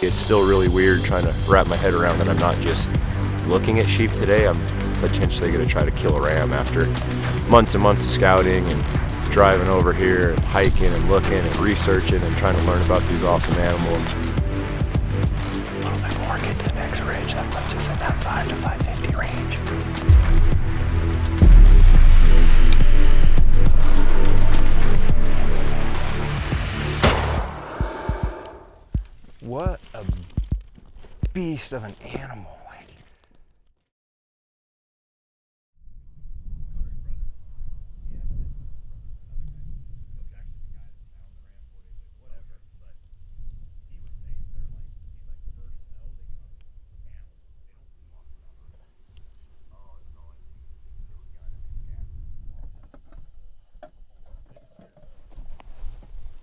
It's still really weird trying to wrap my head around that I'm not just looking at sheep today. I'm potentially going to try to kill a ram after months and months of scouting and driving over here and hiking and looking and researching and trying to learn about these awesome animals. A little bit more, get to the next ridge. That puts us in that 5 to 550 range. What a beast of an animal.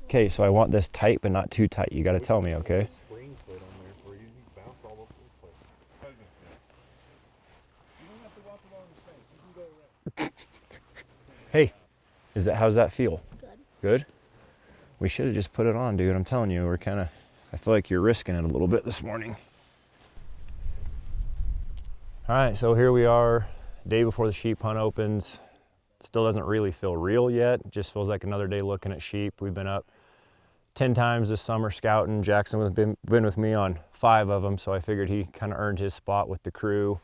Okay, so I want this tight, but not too tight. You got to tell me, okay? Hey, how's that feel? Good. Good? We should have just put it on, dude. I'm telling you, I feel like you're risking it a little bit this morning. All right, so here we are, day before the sheep hunt opens. Still doesn't really feel real yet. It just feels like another day looking at sheep. We've been up 10 times this summer scouting. Jackson has been with me on 5 of them, so I figured he kind of earned his spot with the crew.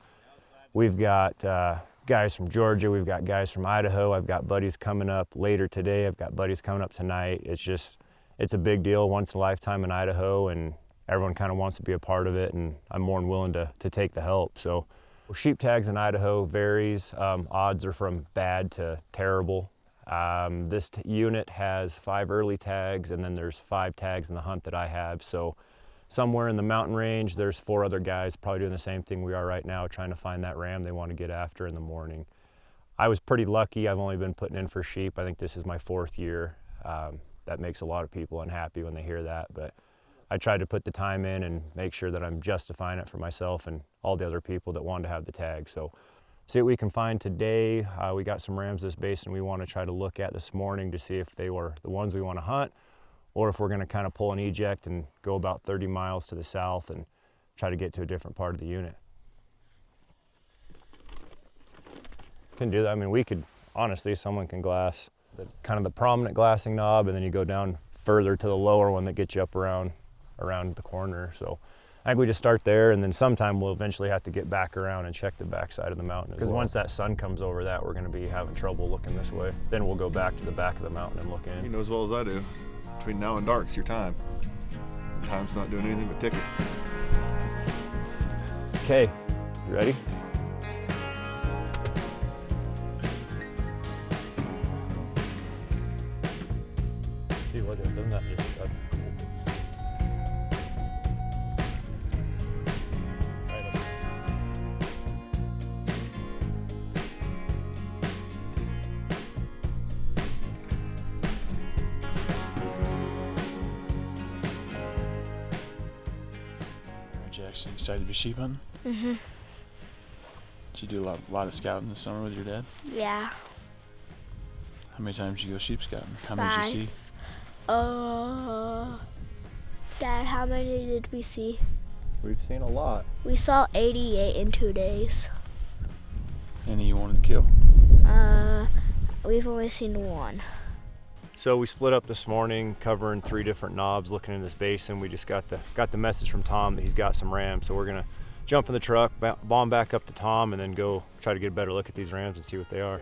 We've got guys from Georgia, we've got guys from Idaho, I've got buddies coming up later today, I've got buddies coming up tonight. It's a big deal, once in a lifetime in Idaho, and everyone kind of wants to be a part of it, and I'm more than willing to take the help. So sheep tags in Idaho varies. Odds are from bad to terrible. This unit has 5 early tags, and then there's 5 tags in the hunt that I have. So somewhere in the mountain range, there's 4 other guys probably doing the same thing we are right now, trying to find that ram they want to get after in the morning. I was pretty lucky. I've only been putting in for sheep. I think this is my 4th year. That makes a lot of people unhappy when they hear that, but I tried to put the time in and make sure that I'm justifying it for myself and all the other people that wanted to have the tag. So see what we can find today. We got some rams this basin we want to try to look at this morning to see if they were the ones we want to hunt, or if we're going to kind of pull an eject and go about 30 miles to the south and try to get to a different part of the unit. Can do that. I mean, we could, honestly, someone can glass kind of the prominent glassing knob, and then you go down further to the lower one that gets you up around the corner. So I think we just start there, and then sometime we'll eventually have to get back around and check the backside of the mountain. Because once that sun comes over that, we're going to be having trouble looking this way. Then we'll go back to the back of the mountain and look in. You know as well as I do, between now and dark's your time. Time's not doing anything but ticking. Okay, you ready? See, look at it, doesn't that just, that's cool. Jackson, excited to be sheep hunting? Mm-hmm. Did you do a lot of scouting this summer with your dad? Yeah. How many times did you go sheep scouting? How many did you see? Dad, how many did we see? We've seen a lot. We saw 88 in 2 days. Any you wanted to kill? We've only seen 1. So we split up this morning, covering 3 different knobs, looking in this basin. We just got the message from Tom that he's got some rams. So we're gonna jump in the truck, bomb back up to Tom, and then go try to get a better look at these rams and see what they are.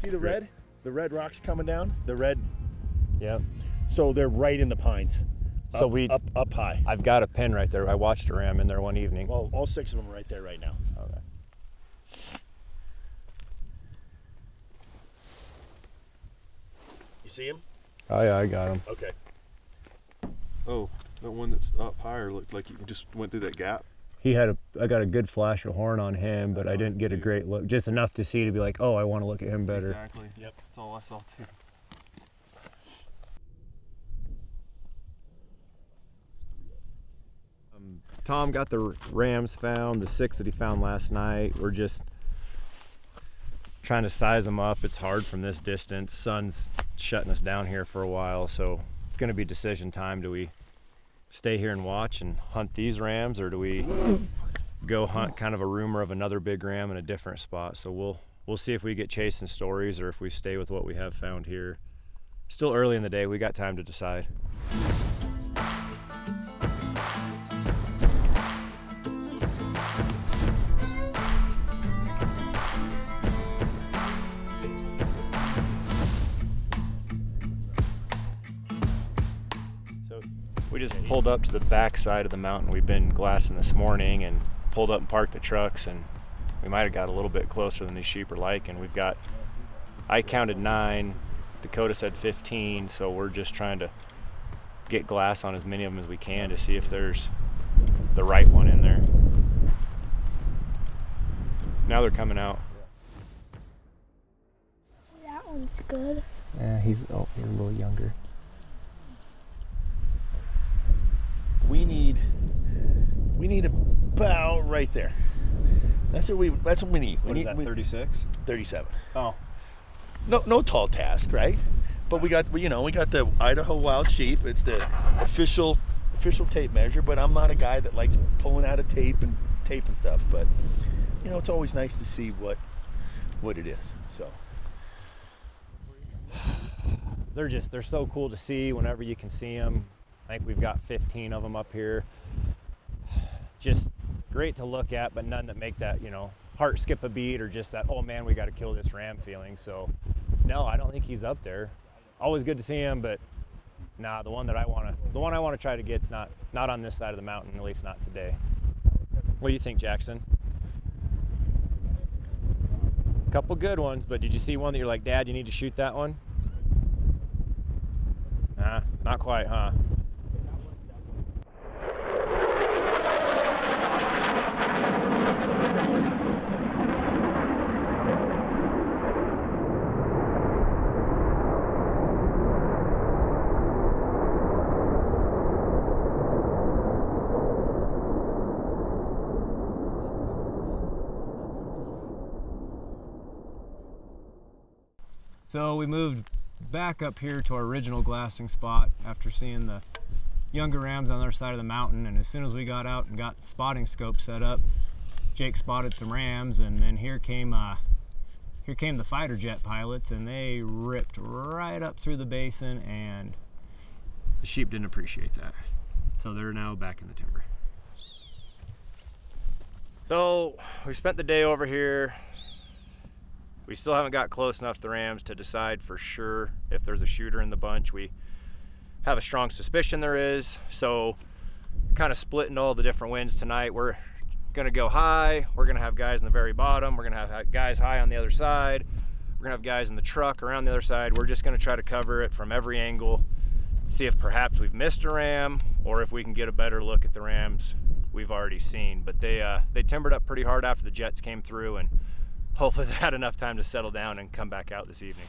See the red? The red rocks coming down? The red. Yeah. So they're right in the pines. So up high. I've got a pin right there. I watched a ram in there one evening. Well, all 6 of them are right there right now. Okay. You see him? Oh yeah, I got him. Okay. Oh, that one that's up higher looked like you just went through that gap. I got a good flash of horn on him, but I didn't get a great look, just enough to see to be like, oh, I want to look at him better. Exactly. Yep. That's all I saw too. Tom got the rams found, the 6 that he found last night. We're just trying to size them up. It's hard from this distance. Sun's shutting us down here for a while, so it's going to be decision time. Do we stay here and watch and hunt these rams, or do we go hunt kind of a rumor of another big ram in a different spot? So we'll see if we get chasing stories or if we stay with what we have found here. Still early in the day, we got time to decide. We just pulled up to the back side of the mountain. We've been glassing this morning and pulled up and parked the trucks, and we might have got a little bit closer than these sheep are liking. We've got, I counted 9, Dakota said 15, so we're just trying to get glass on as many of them as we can to see if there's the right one in there. Now they're coming out. That one's good. Yeah, he's a little younger. We need about right there. That's what we need. What is that, 36? 37. Oh. No tall task, right? But we got the Idaho wild sheep. It's the official tape measure, but I'm not a guy that likes pulling out a tape and stuff, but it's always nice to see what it is. So They're so cool to see whenever you can see them. I think we've got 15 of them up here. Just great to look at, but none that make that, heart skip a beat or just that, oh man, we got to kill this ram feeling. So no, I don't think he's up there. Always good to see him, but nah, the one I want to try to get's not on this side of the mountain, at least not today. What do you think, Jackson? A couple good ones, but did you see one that you're like, Dad, you need to shoot that one? Nah, not quite, huh? So we moved back up here to our original glassing spot after seeing the younger rams on the other side of the mountain, and as soon as we got out and got the spotting scope set up, Jake spotted some rams, and then here came the fighter jet pilots, and they ripped right up through the basin, and the sheep didn't appreciate that. So they're now back in the timber. So we spent the day over here. We still haven't got close enough to the rams to decide for sure if there's a shooter in the bunch. We have a strong suspicion there is, so kind of splitting all the different winds tonight. We're gonna go high, we're gonna have guys in the very bottom, we're gonna have guys high on the other side, we're gonna have guys in the truck around the other side. We're just gonna try to cover it from every angle, see if perhaps we've missed a ram or if we can get a better look at the rams we've already seen. But they timbered up pretty hard after the jets came through, and hopefully they had enough time to settle down and come back out this evening.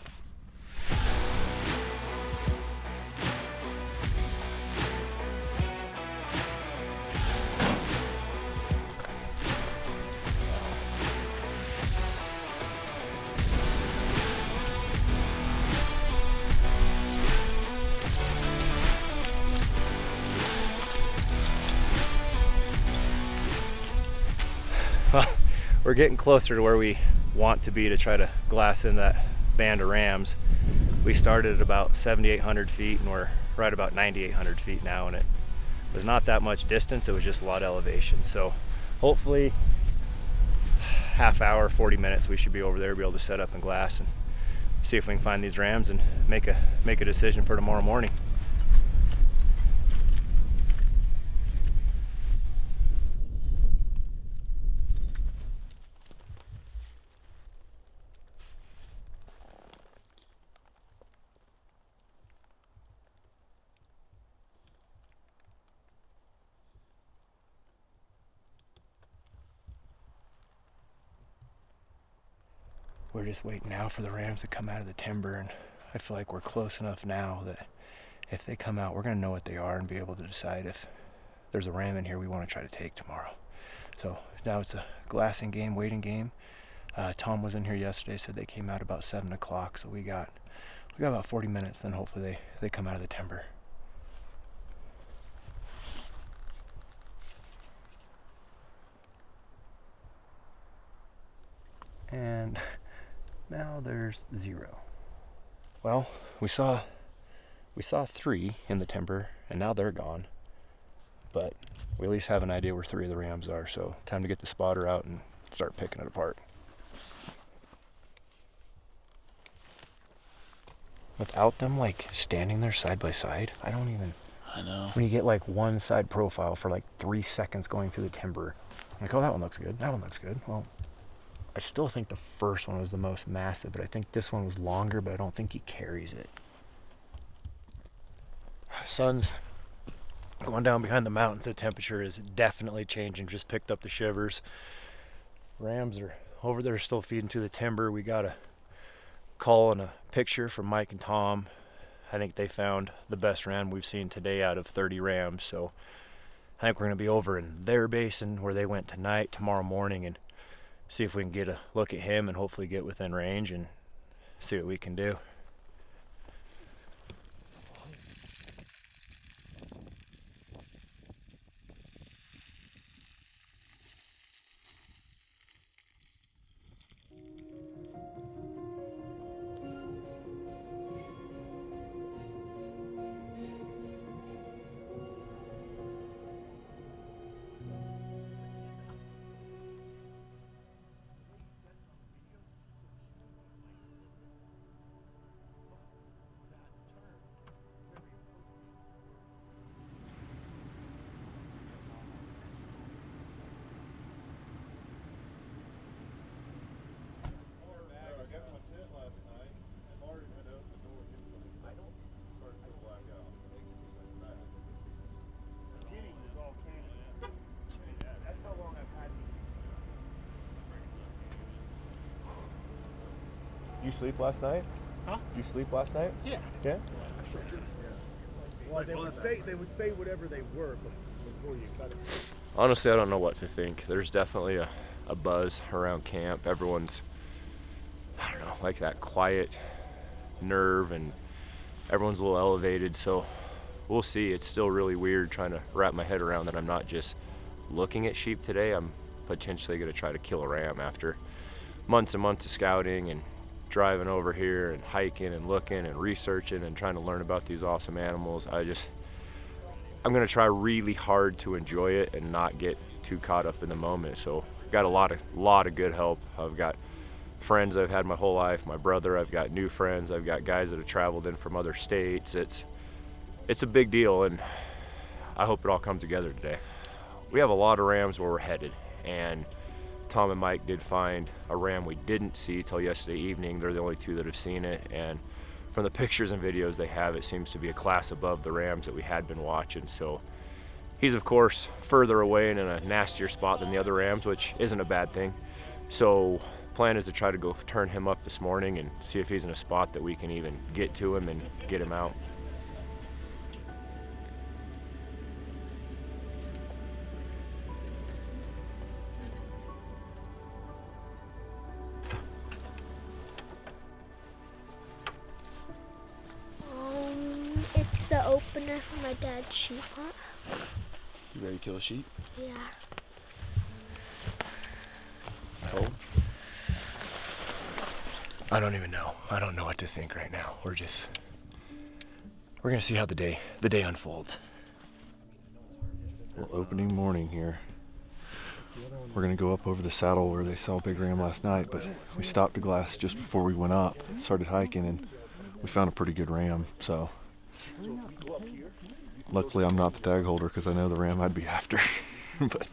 Well, we're getting closer to where we want to be to try to glass in that band of rams. We started at about 7,800 feet and we're right about 9,800 feet now, and it was not that much distance, it was just a lot of elevation. So hopefully half hour, 40 minutes, we should be over there, be able to set up and glass and see if we can find these rams and make a decision for tomorrow morning. We're just waiting now for the rams to come out of the timber, and I feel like we're close enough now that if they come out, we're going to know what they are and be able to decide if there's a ram in here we want to try to take tomorrow. So now it's a glassing game, waiting game. Tom was in here yesterday, said they came out about 7 o'clock, so we got about 40 minutes, then hopefully they come out of the timber. and now there's 0. Well, we saw 3 in the timber, and now they're gone. But we at least have an idea where 3 of the rams are, so time to get the spotter out and start picking it apart. Without them like standing there side by side, I know. When you get like one side profile for like 3 seconds going through the timber, I'm like, oh, that one looks good. That one looks good. Well, I still think the first one was the most massive, but I think this one was longer, but I don't think he carries it. Sun's going down behind the mountains. The temperature is definitely changing. Just picked up the shivers. Rams are over there still feeding through the timber. We got a call and a picture from Mike and Tom. I think they found the best ram we've seen today out of 30 rams. So I think we're going to be over in their basin where they went tonight, tomorrow morning, and see if we can get a look at him and hopefully get within range and see what we can do. You sleep last night? Huh? Did you sleep last night? Yeah. Yeah? Well, they would stay whatever they were before you cut it. Honestly, I don't know what to think. There's definitely a buzz around camp. Everyone's, I don't know, like that quiet nerve, and everyone's a little elevated, so we'll see. It's still really weird trying to wrap my head around that I'm not just looking at sheep today. I'm potentially going to try to kill a ram after months and months of scouting and driving over here and hiking and looking and researching and trying to learn about these awesome animals. I'm going to try really hard to enjoy it and not get too caught up in the moment. So got a lot of good help. I've got friends I've had my whole life, my brother, I've got new friends, I've got guys that have traveled in from other states. It's a big deal, and I hope it all comes together today. We have a lot of rams where we're headed, and Tom and Mike did find a ram we didn't see till yesterday evening. They're the only 2 that have seen it, and from the pictures and videos they have, it seems to be a class above the rams that we had been watching. So he's of course further away and in a nastier spot than the other rams, which isn't a bad thing. So plan is to try to go turn him up this morning and see if he's in a spot that we can even get to him and get him out. It's the opener for my dad's sheep hut. You ready to kill a sheep? Yeah. Cold? I don't even know. I don't know what to think right now. We're gonna see how the day unfolds. Well, opening morning here. We're gonna go up over the saddle where they saw a big ram last night, but we stopped a glass just before we went up, started hiking, and we found a pretty good ram. So luckily I'm not the tag holder because I know the ram I'd be after. But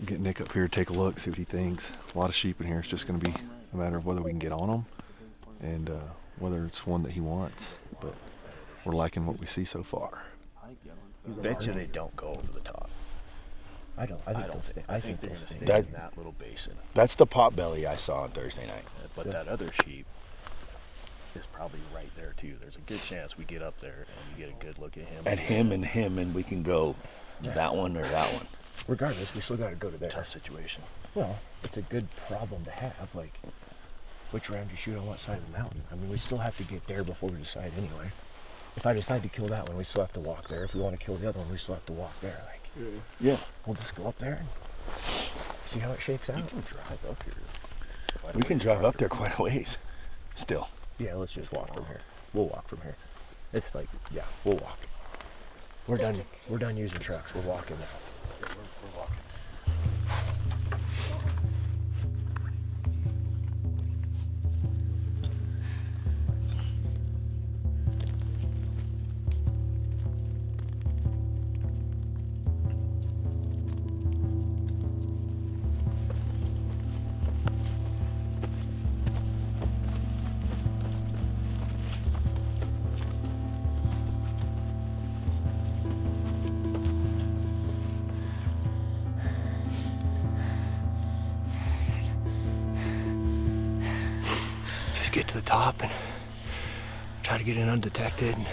get Nick up here, take a look, see what he thinks. A lot of sheep in here. It's just gonna be a matter of whether we can get on them and whether it's one that he wants. But we're liking what we see so far. Bet you they don't go over the top. I think they're gonna stay in that little basin. That's the pot belly I saw on Thursday night. But that other sheep is probably right there too. There's a good chance we get up there and we get a good look at him. At him, and we can go that one or that one. Regardless, we still got to go to there. Tough situation. Well, it's a good problem to have. Like, which ram do you shoot on what side of the mountain? I mean, we still have to get there before we decide anyway. If I decide to kill that one, we still have to walk there. If we want to kill the other one, we still have to walk there. Like, Yeah. we'll just go up there and see how it shakes out. You can drive up here. We can drive up there quite a ways still. Yeah, let's just walk from here. We'll walk from here. It's like, yeah, we'll walk. We're done. We're done using trucks. We're walking now. We're walking. Get to the top and try to get in undetected and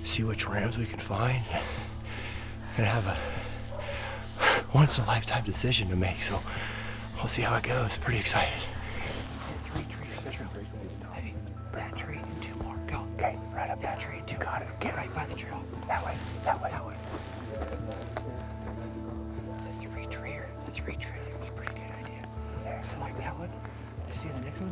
see which rams we can find. Gonna have a once in a lifetime decision to make, so we'll see how it goes. Pretty excited. 3 trees. Second break will be the top. Hey, that tree and 2 more. Go. Okay, right up that tree. You got it. Get Right by the trail. that way. That way. That way. The 3 tree is a pretty good idea. There. I like that one. You see the next one?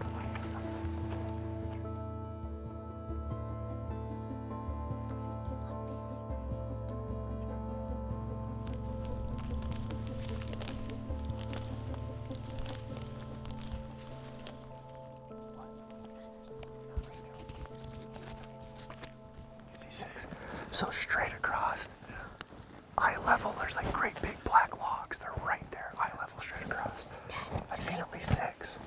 So straight across, eye level, there's like great big black logs. They're right there, eye level, straight across. I've seen at least 6.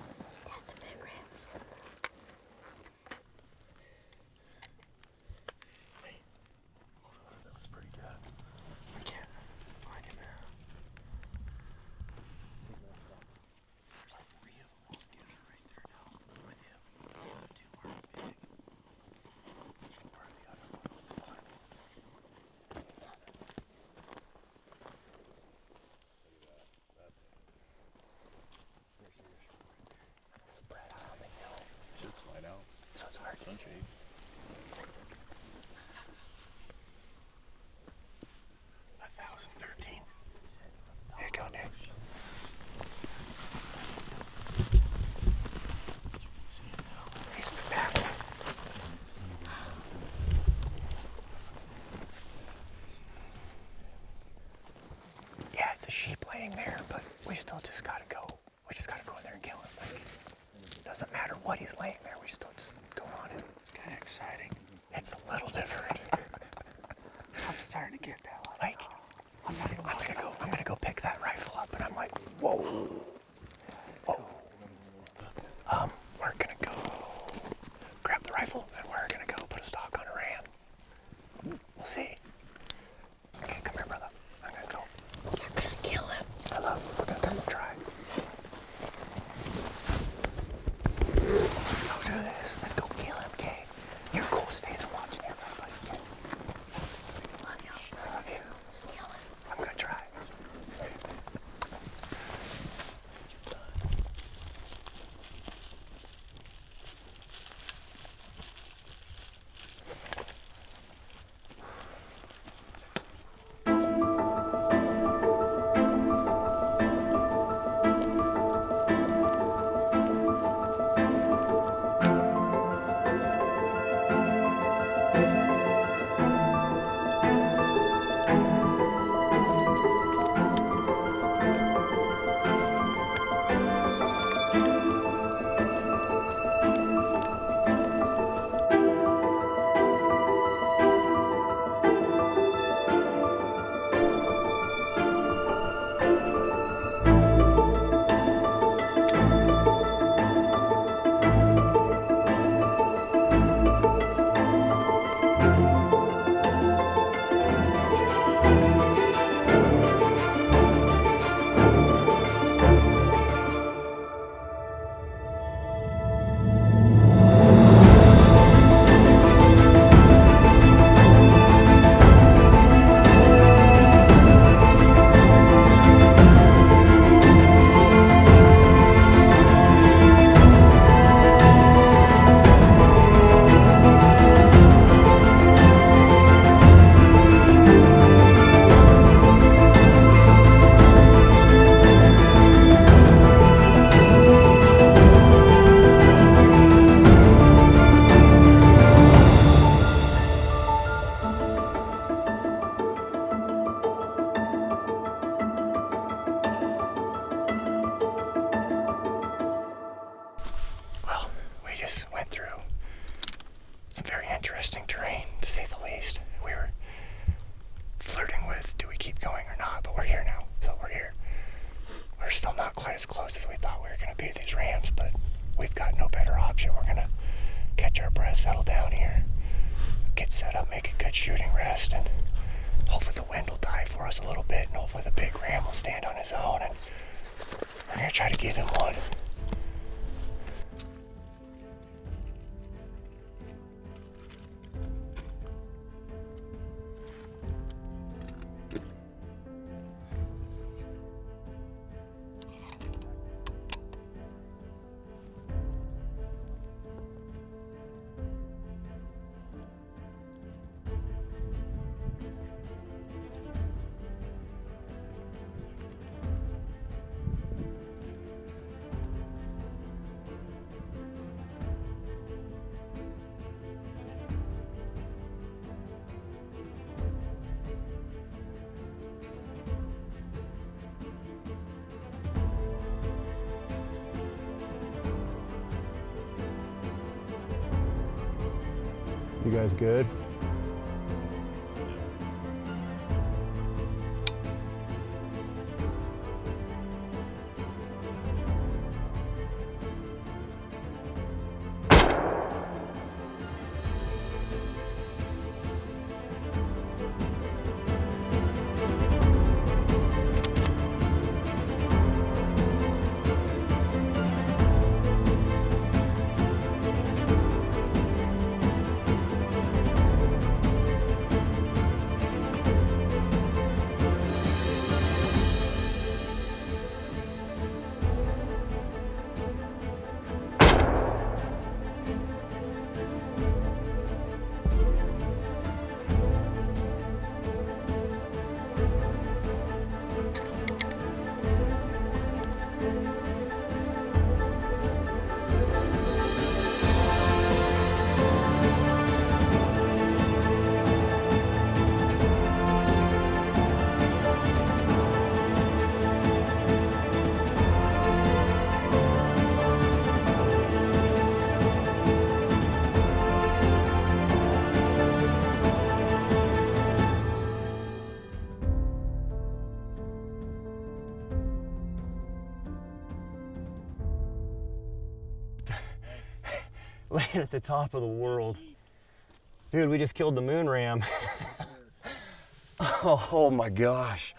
That was pretty good. I can't find him now. There's like 3 of them all together right there now with him. The other 2 are big. Where are the other ones? Spread out on the hill, Should slide out. so it's hard to see. 1,013. Here you go, Nick. He's the back. Yeah, it's a sheep laying there, but we still just gotta go. We just gotta go in there and kill him. Like, doesn't matter what he's laying there, we still just go on it. It's kind of exciting. It's a little different. I'm starting to get that one. Like, I'm not even I'm gonna go pick that rifle up, and I'm like, whoa, whoa. We're gonna go grab the rifle, and we're gonna go put a stalk on a ram. We'll see. Okay, come here, brother. I'm gonna go. You're gonna kill him. Hello, we're gonna come and try. Let's go do this. Let's go kill him, okay? You're cool staying and watching here, buddy. Okay? Love you. Love you. Kill him. I'm gonna try. interesting terrain, to say the least. We were flirting with, do we keep going or not? But we're here now, so we're here. We're still not quite as close as we thought we were going to be to these rams, but we've got no better option. We're going to catch our breath, settle down here, get set up, make a good shooting rest, and hopefully the wind will die for us a little bit, and hopefully the big ram will stand on his own, and we're going to try to give him one. You guys good? Laying at the top of the world. Dude, we just killed the moon ram. Oh my gosh.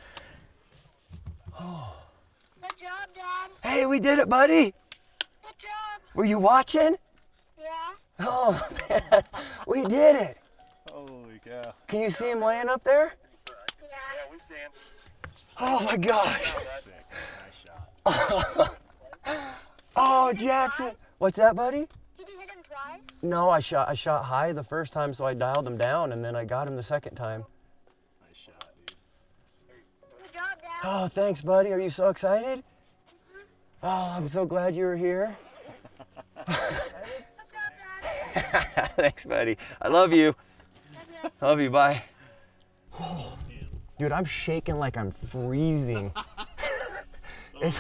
Oh. Good job, Dad. Hey, we did it, buddy. Good job. Were you watching? Yeah. Oh man, we did it. Holy cow. Can you see him laying up there? Yeah. we see him. Oh my gosh. Sick. Nice shot. Oh, Jackson. What's that, buddy? Did you hit him twice? No, I shot high the first time, so I dialed him down, and then I got him the second time. Nice shot, dude. Good job, Dad. Oh, thanks, buddy. Are you so excited? Oh, I'm so glad you were here. Good job, Dad. Thanks, buddy. I love you. Love you. Love you. Bye. Oh, dude, I'm shaking like I'm freezing. It's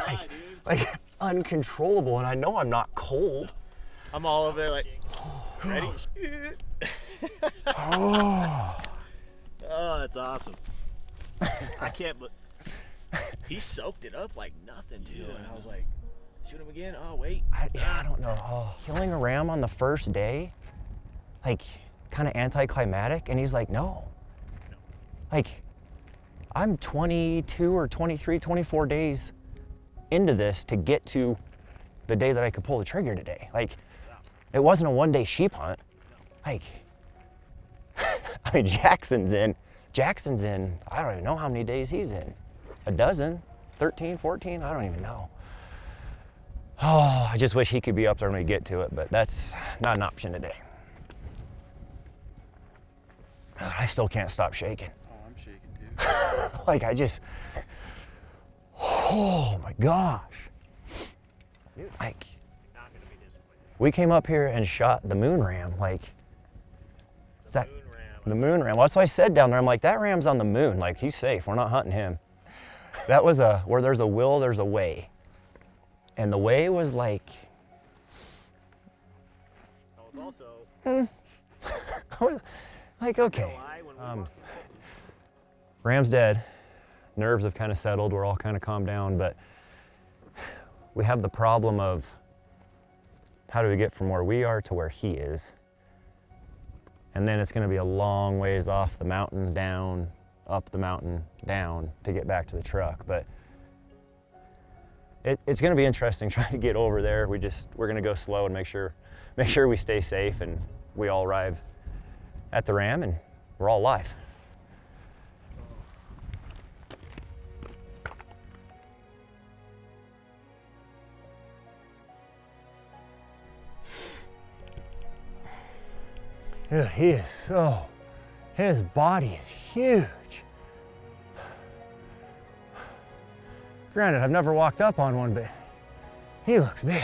like uncontrollable, and I know I'm not cold. I'm all over there like, ready? Oh. Oh, that's awesome. I can't, but he soaked it up like nothing, too. Yeah. And I was like, shoot him again? Oh, wait. I don't know. Oh. Killing a ram on the first day, like, kind of anticlimactic, and he's like, no. Like, I'm 22 or 23, 24 days into this to get to the day that I could pull the trigger today. Like, it wasn't a one-day sheep hunt. Like, I mean, Jackson's in, I don't even know how many days he's in. A dozen, 13, 14, I don't even know. Oh, I just wish he could be up there when we get to it, but that's not an option today. I still can't stop shaking. Oh, I'm shaking too. Like, oh my gosh. Like, we came up here and shot the moon ram, like, is that the moon ram? Well, that's what I said down there. I'm like, that ram's on the moon, like, he's safe, we're not hunting him. That was where there's a will, there's a way. And the way was like, I was like, okay. Ram's dead. Nerves have kind of settled. We're all kind of calmed down, but we have the problem of how do we get from where we are to where he is? And then it's going to be a long ways off the mountain, down, up the mountain, down to get back to the truck. But it's going to be interesting trying to get over there. We're going to go slow and make sure we stay safe and we all arrive at the ram and we're all alive. Dude, his body is huge. Granted, I've never walked up on one, but he looks big.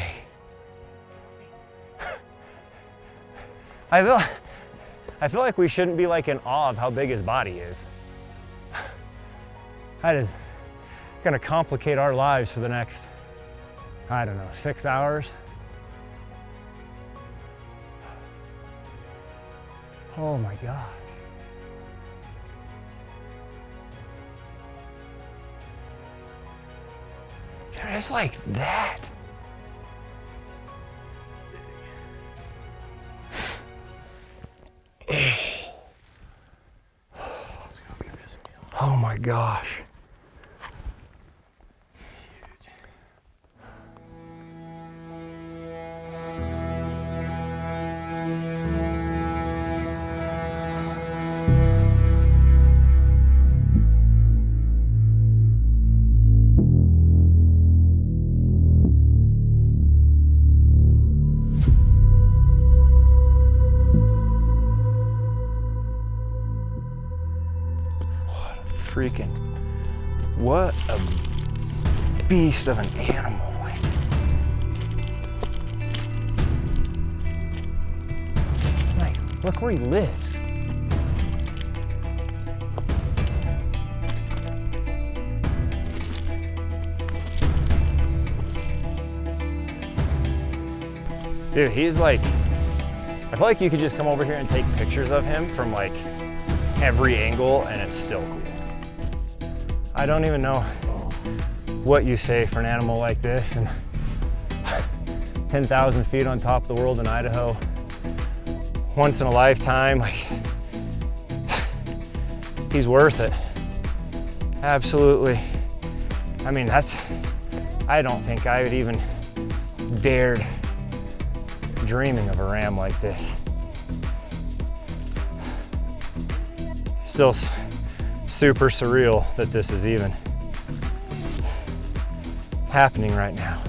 I feel like we shouldn't be like in awe of how big his body is. That is gonna complicate our lives for the next, I don't know, 6 hours. Oh my gosh. Dude, it's like that. Oh my gosh. What a beast of an animal. Like, look where he lives. Dude, he's like, I feel like you could just come over here and take pictures of him from like every angle and it's still cool. I don't even know what you say for an animal like this, and 10,000 feet on top of the world in Idaho, once in a lifetime, like, he's worth it. Absolutely. I mean, I don't think I would even dared dreaming of a ram like this. Still super surreal that this is even happening right now.